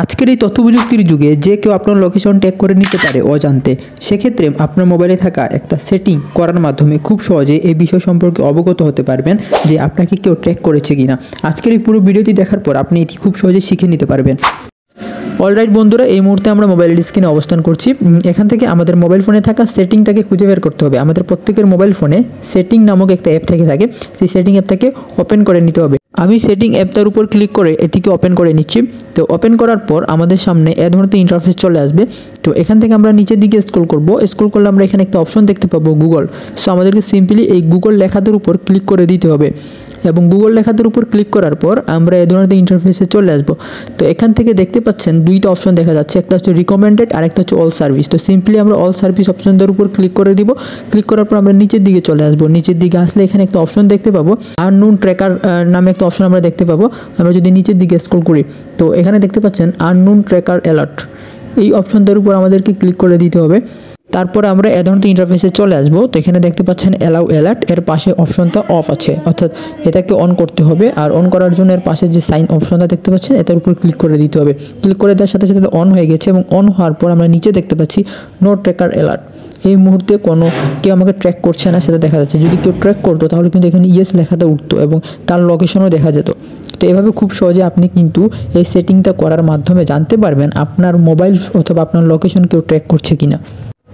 আজকের এই তথ্য প্রযুক্তির যুগে যে কেউ আপনার লোকেশন ট্র্যাক করে নিতে পারে অজান্তে। সেক্ষেত্রে আপনার মোবাইলে থাকা একটা সেটিং করার মাধ্যমে খুব সহজে এই বিষয় সম্পর্কে অবগত হতে পারবেন যে আপনাকে কেউ ট্র্যাক করেছে কিনা। আজকের এই পুরো ভিডিওটি দেখার পর আপনি এটি খুব সহজে শিখে নিতে পারবেন। অলরাইট বন্ধুরা, এই মুহূর্তে আমরা মোবাইলের স্ক্রিনে অবস্থান করছি। এখান থেকে আমাদের মোবাইল ফোনে থাকা সেটিংটাকে খুঁজে বের করতে হবে। আমাদের প্রত্যেকের মোবাইল ফোনে সেটিং নামক একটা অ্যাপ থেকে থাকে, সেই সেটিং অ্যাপটাকে ওপেন করে নিতে হবে। আমি সেটিং অ্যাপটার উপর ক্লিক করে এটিকে ওপেন করে নিচ্ছি। তো ওপেন করার পর আমাদের সামনে এ ধরনের ইন্টারফেস চলে আসবে। তো এখান থেকে আমরা নিচের দিকে স্ক্রল করব। স্ক্রল করলে আমরা এখানে একটা অপশন দেখতে পাবো গুগল। সো আমাদেরকে সিম্পলি এই গুগল লেখাটার উপর ক্লিক করে দিতে হবে এবং গুগল লেখাটার উপর ক্লিক করার পর আমরা এই ধরনের ইন্টারফেসে চলে আসবো। তো এখান থেকে দেখতে পাচ্ছেন দুইটা অপশন দেখা যাচ্ছে, একটা হচ্ছে রিকমেন্ডেড আর একটা হচ্ছে অল সার্ভিস। তো সিম্পলি আমরা অল সার্ভিস অপশনটার উপর ক্লিক করে দিব। ক্লিক করার পর আমরা নিচের দিকে চলে আসবো। নিচের দিকে আসলে এখানে একটা অপশন দেখতে পাবো, আননোন ট্র্যাকার নামে একটা অপশন আমরা দেখতে পাবো। আমরা যদি নিচের দিকে স্ক্রল করি তো এখানে দেখতে পাচ্ছেন আননোন ট্র্যাকার অ্যালার্ট, এই অপশনটার উপর আমাদেরকে ক্লিক করে দিতে হবে। তারপরে আমরা এ ধরনের ইন্টারফেসে চলে আসবো। তো এখানে দেখতে পাচ্ছেন অ্যালাউ অ্যালার্ট, এর পাশে অপশনটা অফ আছে, অর্থাৎ এটাকে অন করতে হবে। আর অন করার জন্য এর পাশে যে সাইন অপশনটা দেখতে পাচ্ছেন এটার উপর ক্লিক করে দিতে হবে। ক্লিক করে দেওয়ার সাথে সাথে অন হয়ে গেছে এবং অন হওয়ার পর আমরা নিচে দেখতে পাচ্ছি নো ট্র্যাকার অ্যালার্ট। এই মুহূর্তে কেউ আমাকে ট্র্যাক করছে না সেটা দেখা যাচ্ছে। যদি কেউ ট্র্যাক করতো তাহলে কিন্তু এখানে ইয়েস লেখাটা উঠতো এবং তার লোকেশনও দেখা যেত। তো এভাবে খুব সহজে আপনি কিন্তু এই সেটিংটা করার মাধ্যমে জানতে পারবেন আপনার মোবাইল অথবা আপনার লোকেশন কেউ ট্র্যাক করছে কিনা।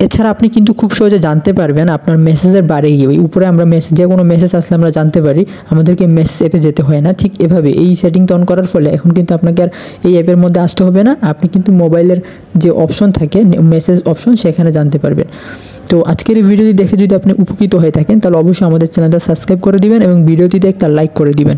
এছাড়া আপনি কিন্তু খুব সহজে জানতে পারবেন আপনার মেসেজের বারে গিয়ে, ওই উপরে আমরা যে কোনো মেসেজ আসলে আমরা জানতে পারি, আমাদেরকে মেসেজ অ্যাপে যেতে হয় না। ঠিক এভাবে এই সেটিংটা অন করার ফলে এখন কিন্তু আপনাকে আর এই অ্যাপের মধ্যে আসতে হবে না, আপনি কিন্তু মোবাইলের যে অপশন থাকে মেসেজ অপশন সেখানে জানতে পারবেন। তো আজকের এই ভিডিওটি দেখে যদি আপনি উপকৃত হয়ে থাকেন তাহলে অবশ্যই আমাদের চ্যানেলটা সাবস্ক্রাইব করে দিবেন এবং ভিডিওটিতে একটা লাইক করে দিবেন।